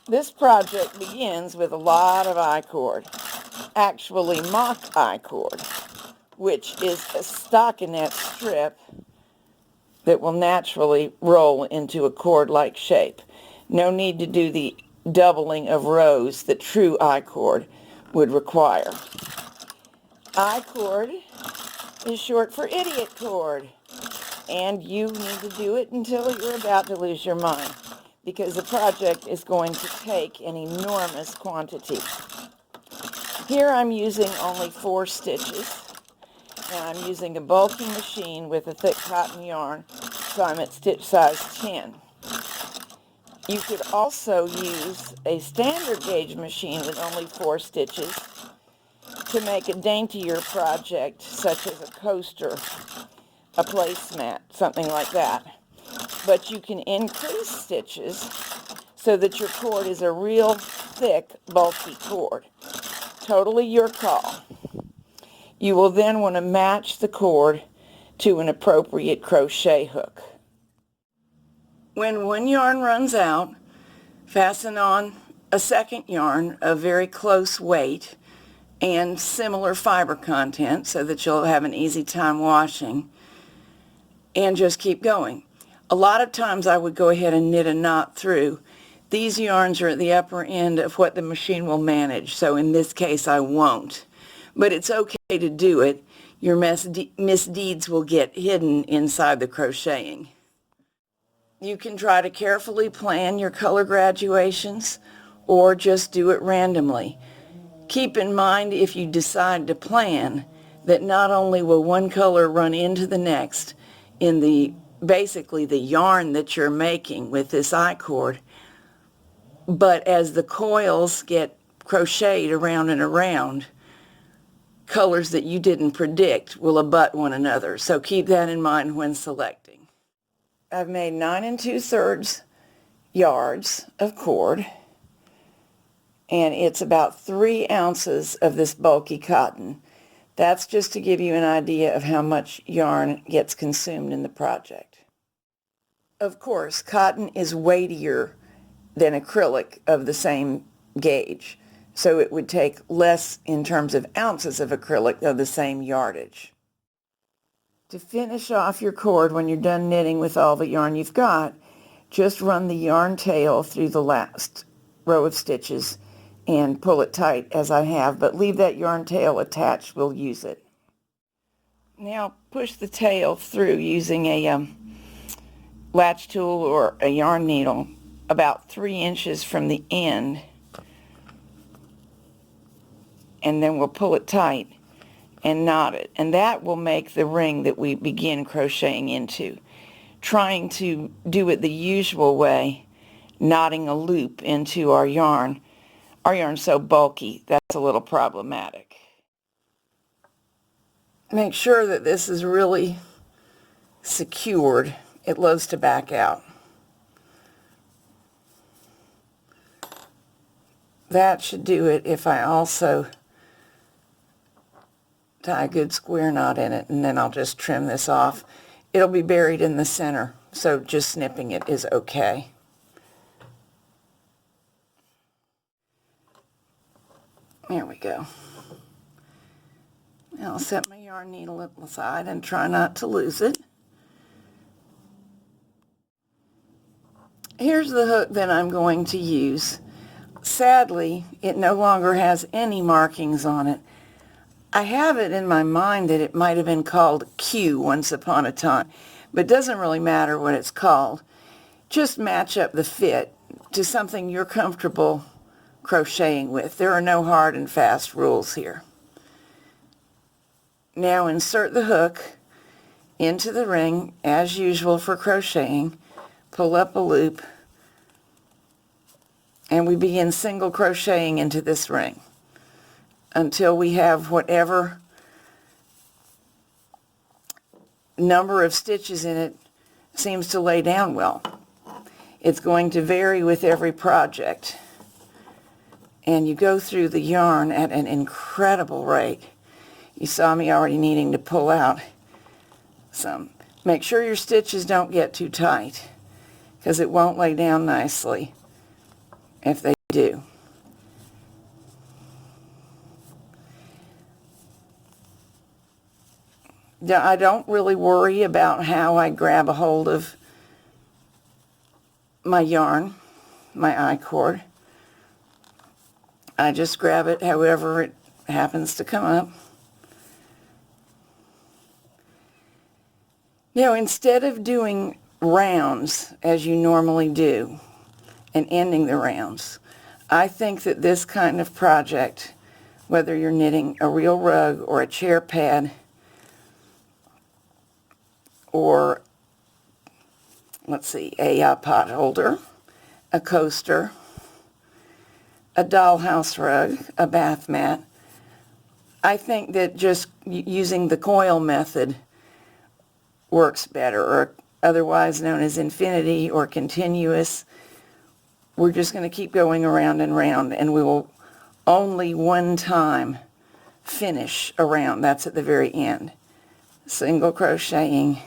This project begins with a lot of I-cord, actually mock I-cord, which is a stockinette strip that will naturally roll into a cord-like shape. No need to do the doubling of rows that true I-cord would require. I-cord is short for idiot cord, and you need to do it until you're about to lose your mind, because the project is going to take an enormous quantity. Here I'm using only 4 stitches, and I'm using a bulky machine with a thick cotton yarn, so I'm at stitch size 10. You could also use a standard gauge machine with only 4 stitches to make a daintier project, such as a coaster, a placemat, something like that. But you can increase stitches so that your cord is a real thick, bulky cord. Totally your call. You will then want to match the cord to an appropriate crochet hook. When one yarn runs out, fasten on a second yarn of very close weight and similar fiber content so that you'll have an easy time washing, and just keep going. A lot of times I would go ahead and knit a knot through. These yarns are at the upper end of what the machine will manage, so in this case I won't. But it's okay to do it. Your misdeeds will get hidden inside the crocheting. You can try to carefully plan your color graduations or just do it randomly. Keep in mind, if you decide to plan, that not only will one color run into the next in basically the yarn that you're making with this I-cord, but as the coils get crocheted around and around, colors that you didn't predict will abut one another. So keep that in mind when selecting. I've made 9 2/3 yards of cord, and it's about 3 ounces of this bulky cotton. That's just to give you an idea of how much yarn gets consumed in the project. Of course, cotton is weightier than acrylic of the same gauge, so it would take less in terms of ounces of acrylic of the same yardage. To finish off your cord when you're done knitting with all the yarn you've got, just run the yarn tail through the last row of stitches and pull it tight as I have, but leave that yarn tail attached. We'll use it. Now push the tail through using a latch tool or a yarn needle about 3 inches from the end, and then we'll pull it tight and knot it, and that will make the ring that we begin crocheting into. Trying to do it the usual way, knotting a loop into our yarn's so bulky, that's a little problematic. Make sure that this is really secured. It loves to back out. That should do it if I also tie a good square knot in it, and then I'll just trim this off. It'll be buried in the center, so just snipping it is okay. There we go. Now I'll set my yarn needle aside and try not to lose it. Here's the hook that I'm going to use. Sadly, it no longer has any markings on it. I have it in my mind that it might have been called Q once upon a time, but it doesn't really matter what it's called. Just match up the fit to something you're comfortable crocheting with. There are no hard and fast rules here. Now insert the hook into the ring as usual for crocheting. Pull up a loop, and we begin single crocheting into this ring until we have whatever number of stitches in it seems to lay down well. It's going to vary with every project, and you go through the yarn at an incredible rate. You saw me already needing to pull out some. Make sure your stitches don't get too tight, because it won't lay down nicely. if they do. I don't really worry about how I grab a hold of my yarn, my I-cord. I just grab it however it happens to come up. Now, instead of doing rounds as you normally do and ending the rounds, I think that this kind of project, whether you're knitting a real rug or a chair pad or, let's see, a pot holder, a coaster, a dollhouse rug, a bath mat, I think that just using the coil method works better, or otherwise known as infinity or continuous. We're just going to keep going around and round, and we will only one time finish a round. That's at the very end. Single crocheting.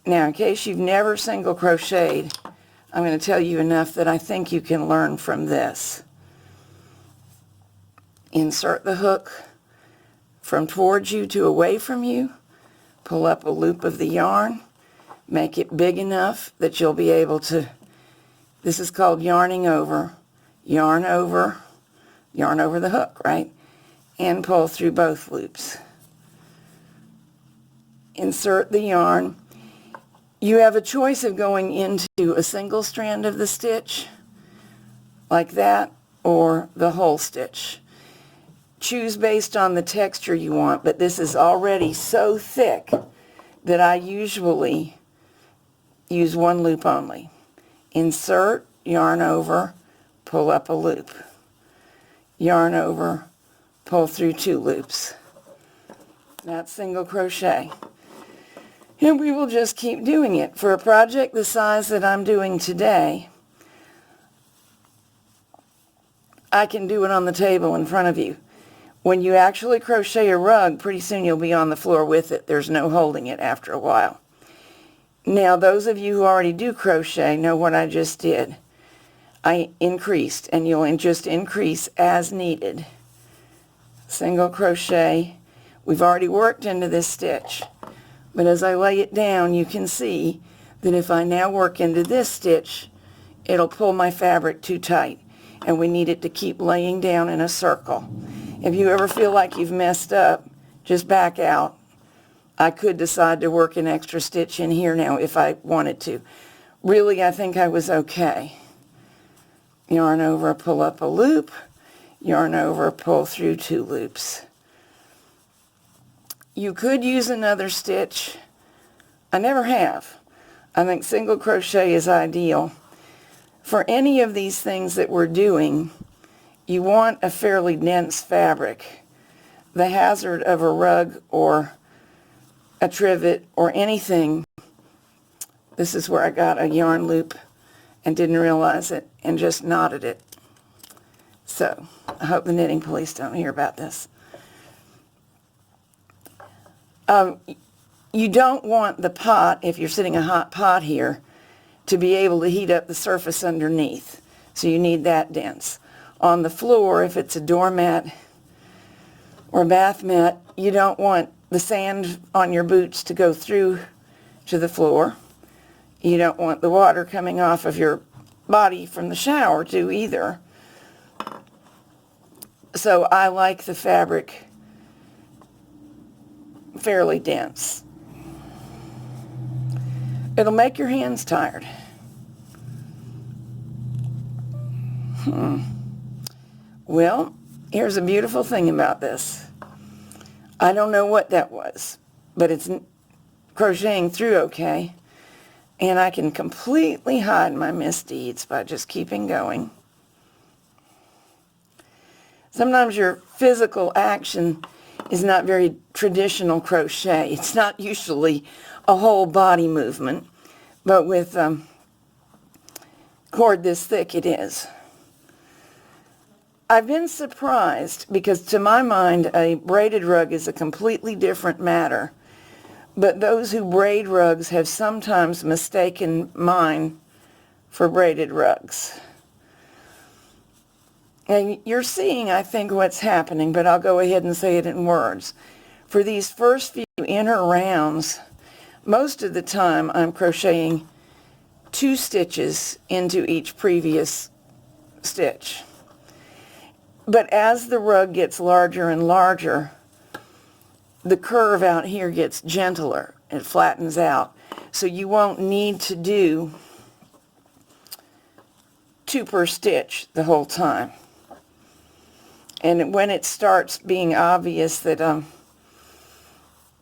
Now, in case you've never single crocheted, I'm going to tell you enough that I think you can learn from this. Insert the hook from towards you to away from you. Pull up a loop of the yarn. Make it big enough that you'll be able to, this is called yarning over, yarn over the hook, right? And pull through both loops. Insert the yarn. You have a choice of going into a single strand of the stitch, like that, or the whole stitch. Choose based on the texture you want, but this is already so thick that I usually use one loop only. Insert, yarn over, pull up a loop. Yarn over, pull through 2 loops. That's single crochet. And we will just keep doing it. For a project the size that I'm doing today, I can do it on the table in front of you. When you actually crochet a rug, pretty soon you'll be on the floor with it. There's no holding it after a while. Now, those of you who already do crochet know what I just did. I increased, and you'll just increase as needed. Single crochet. We've already worked into this stitch. But as I lay it down, you can see that if I now work into this stitch, it'll pull my fabric too tight, and we need it to keep laying down in a circle. If you ever feel like you've messed up, just back out. I could decide to work an extra stitch in here now if I wanted to. Really, I think I was okay. Yarn over, pull up a loop, yarn over, pull through 2 loops. You could use another stitch. I never have. I think single crochet is ideal. For any of these things that we're doing, you want a fairly dense fabric. The hazard of a rug or a trivet or anything, this is where I got a yarn loop and didn't realize it and just knotted it. So, I hope the knitting police don't hear about this. You don't want the pot, if you're sitting a hot pot here, to be able to heat up the surface underneath. So you need that dense. On the floor, if it's a doormat or a bath mat, you don't want the sand on your boots to go through to the floor. You don't want the water coming off of your body from the shower to either. So I like the fabric fairly dense. It'll make your hands tired. Well, here's a beautiful thing about this. I don't know what that was, but it's crocheting through okay, and I can completely hide my misdeeds by just keeping going. Sometimes your physical action is not very traditional crochet. It's not usually a whole body movement, but with cord this thick it is. I've been surprised because to my mind a braided rug is a completely different matter, but those who braid rugs have sometimes mistaken mine for braided rugs. And you're seeing, I think, what's happening, but I'll go ahead and say it in words. For these first few inner rounds, most of the time I'm crocheting 2 stitches into each previous stitch. But as the rug gets larger and larger, the curve out here gets gentler. It flattens out. So you won't need to do 2 per stitch the whole time. And when it starts being obvious that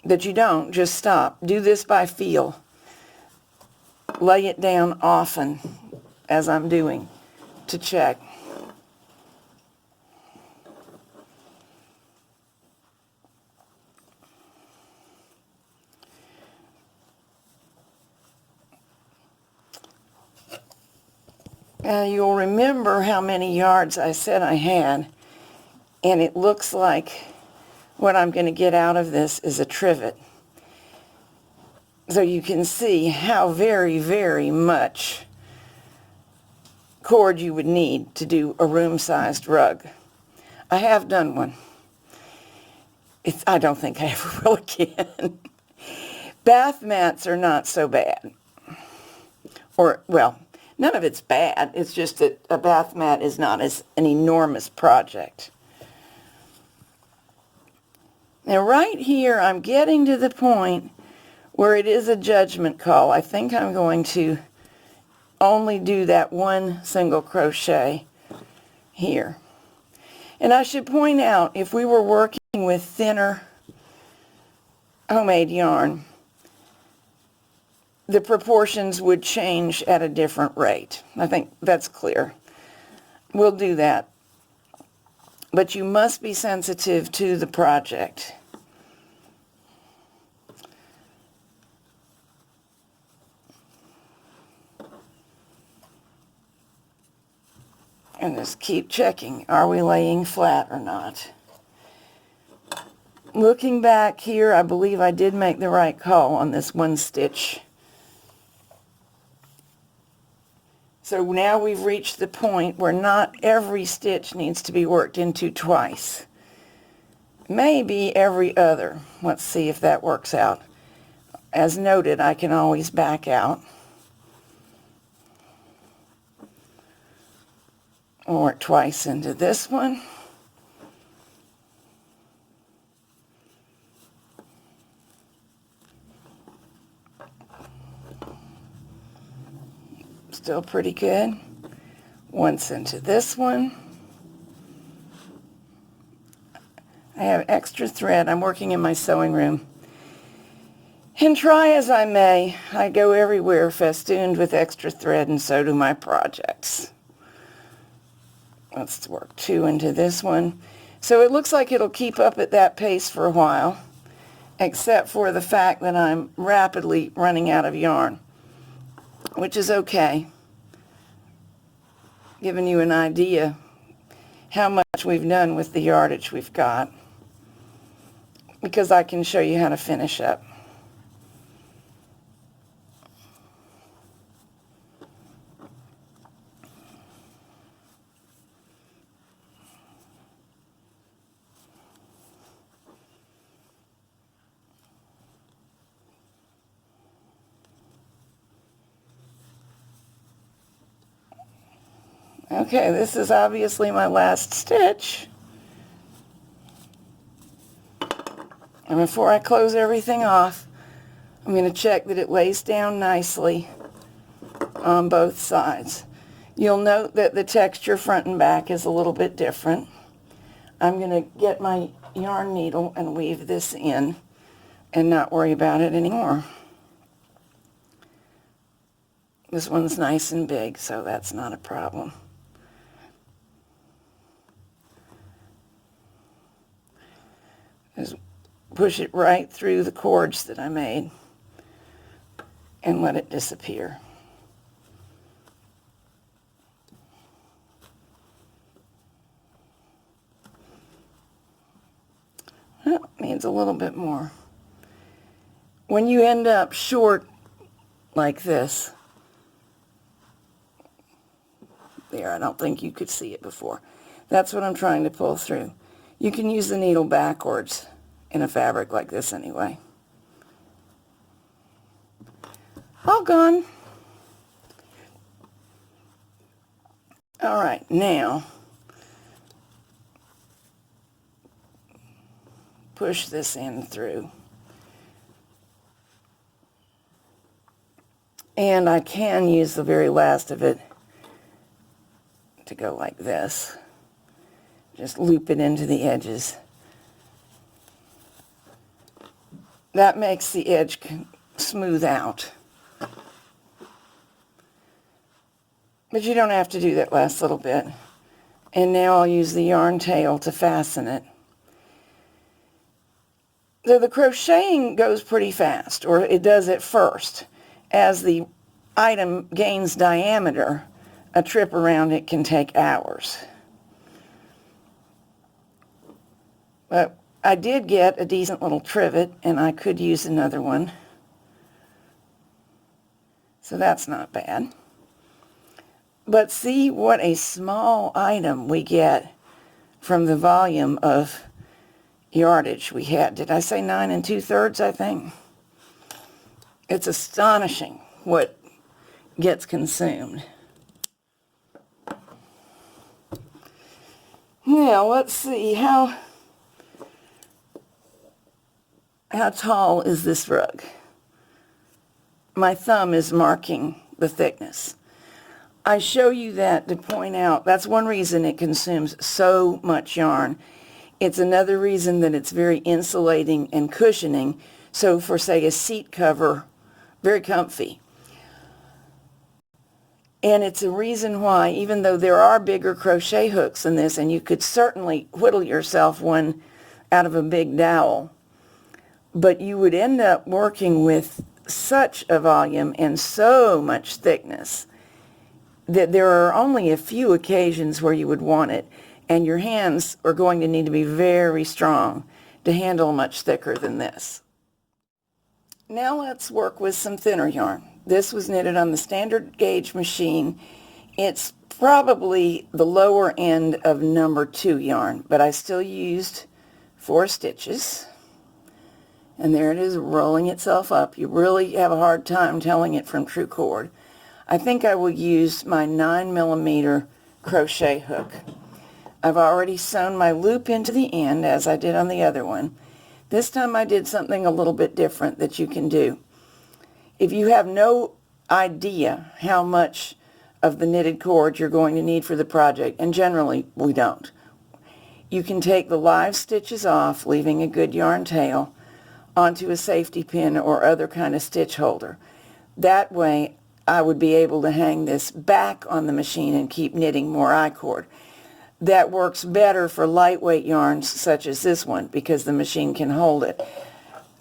that you don't, just stop. Do this by feel. Lay it down often, as I'm doing, to check. Now you'll remember how many yards I said I had, and it looks like what I'm going to get out of this is a trivet. So you can see how very, very much cord you would need to do a room-sized rug. I have done one. I don't think I ever will again. Bath mats are not so bad. Or, well, none of it's bad. It's just that a bath mat is not an enormous project. Now right here, I'm getting to the point where it is a judgment call. I think I'm going to only do that 1 single crochet here. And I should point out, if we were working with thinner homemade yarn, the proportions would change at a different rate. I think that's clear. We'll do that. But you must be sensitive to the project. And just keep checking, are we laying flat or not? Looking back here, I believe I did make the right call on this 1 stitch. So now we've reached the point where not every stitch needs to be worked into twice. Maybe every other. Let's see if that works out. As noted, I can always back out. We'll work twice into this one. Still pretty good. Once into this one. I have extra thread. I'm working in my sewing room. And try as I may, I go everywhere festooned with extra thread, and so do my projects. Let's work 2 into this one. So it looks like it'll keep up at that pace for a while, except for the fact that I'm rapidly running out of yarn, which is okay. Giving you an idea how much we've done with the yardage we've got, because I can show you how to finish up. Okay, this is obviously my last stitch. And before I close everything off, I'm going to check that it lays down nicely on both sides. You'll note that the texture front and back is a little bit different. I'm going to get my yarn needle and weave this in and not worry about it anymore. This one's nice and big, so that's not a problem. Just push it right through the cords that I made and let it disappear. Well, needs a little bit more. When you end up short like this, there, I don't think you could see it before. That's what I'm trying to pull through. You can use the needle backwards in a fabric like this anyway. All gone. All right, now push this in through. And I can use the very last of it to go like this. Just loop it into the edges. That makes the edge smooth out. But you don't have to do that last little bit. And now I'll use the yarn tail to fasten it. So the crocheting goes pretty fast, or it does at first. As the item gains diameter, a trip around it can take hours. But I did get a decent little trivet, and I could use another one. So that's not bad. But see what a small item we get from the volume of yardage we had. Did I say 9 2/3, I think? It's astonishing what gets consumed. Now let's see, how tall is this rug? My thumb is marking the thickness. I show you that to point out, that's one reason it consumes so much yarn. It's another reason that it's very insulating and cushioning. So for, say, a seat cover, very comfy. And it's a reason why, even though there are bigger crochet hooks in this, and you could certainly whittle yourself one out of a big dowel, but you would end up working with such a volume and so much thickness that there are only a few occasions where you would want it, and your hands are going to need to be very strong to handle much thicker than this. Now let's work with some thinner yarn. This was knitted on the standard gauge machine. It's probably the lower end of number 2 yarn, but I still used 4 stitches. And there it is, rolling itself up. You really have a hard time telling it from true cord. I think I will use my 9mm crochet hook. I've already sewn my loop into the end, as I did on the other one. This time I did something a little bit different that you can do. If you have no idea how much of the knitted cord you're going to need for the project, and generally we don't, you can take the live stitches off, leaving a good yarn tail, onto a safety pin or other kind of stitch holder. That way I would be able to hang this back on the machine and keep knitting more I-cord. That works better for lightweight yarns such as this one because the machine can hold it.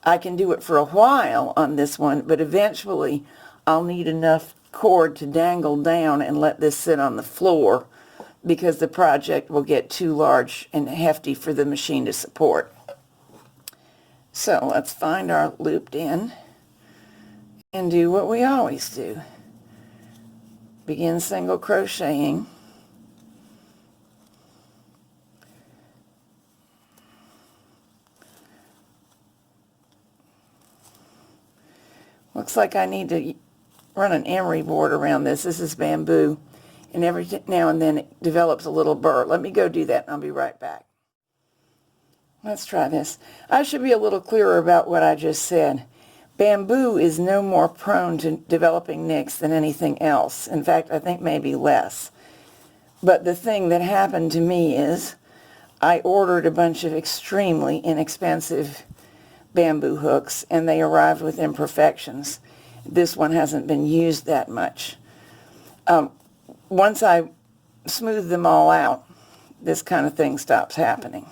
I can do it for a while on this one, but eventually I'll need enough cord to dangle down and let this sit on the floor because the project will get too large and hefty for the machine to support. So let's find our looped end and do what we always do. Begin single crocheting. Looks like I need to run an emery board around this. This is bamboo, and every now and then it develops a little burr. Let me go do that, and I'll be right back. Let's try this. I should be a little clearer about what I just said. Bamboo is no more prone to developing nicks than anything else. In fact, I think maybe less. But the thing that happened to me is I ordered a bunch of extremely inexpensive bamboo hooks, and they arrived with imperfections. This one hasn't been used that much. Once I smooth them all out, this kind of thing stops happening.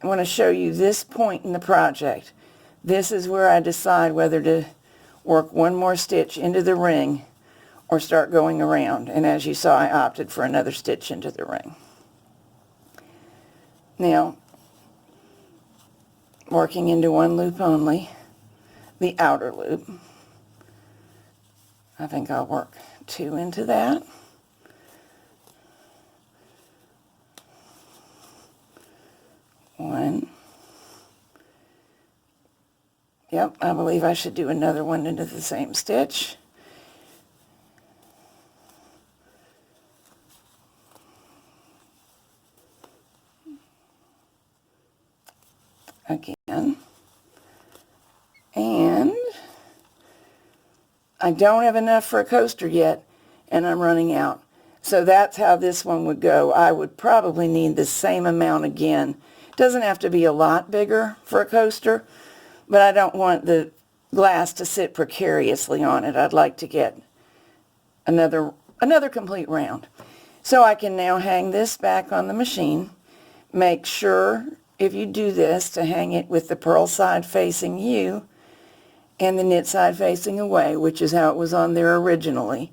I want to show you this point in the project. This is where I decide whether to work one more stitch into the ring or start going around. And as you saw, I opted for another stitch into the ring. Now, working into one loop only, the outer loop. I think I'll work 2 into that. 1. Yep, I believe I should do another one into the same stitch. Again. And I don't have enough for a coaster yet, and I'm running out. So that's how this one would go. I would probably need the same amount again. It doesn't have to be a lot bigger for a coaster, but I don't want the glass to sit precariously on it. I'd like to get another complete round. So I can now hang this back on the machine. Make sure, if you do this, to hang it with the purl side facing you and the knit side facing away, which is how it was on there originally,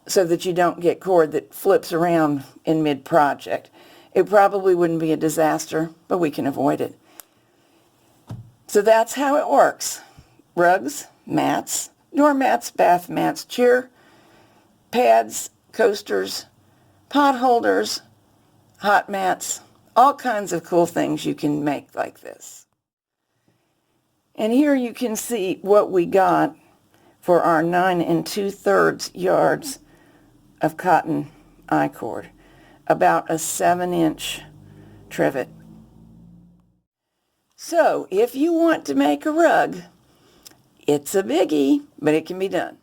so that you don't get cord that flips around in mid-project. It probably wouldn't be a disaster, but we can avoid it. So that's how it works. Rugs, mats, doormats, bath mats, chair pads, coasters, pot holders, hot mats, all kinds of cool things you can make like this. And here you can see what we got for our 9 2/3 yards of cotton I-cord, about a 7-inch trivet. So if you want to make a rug, it's a biggie, but it can be done.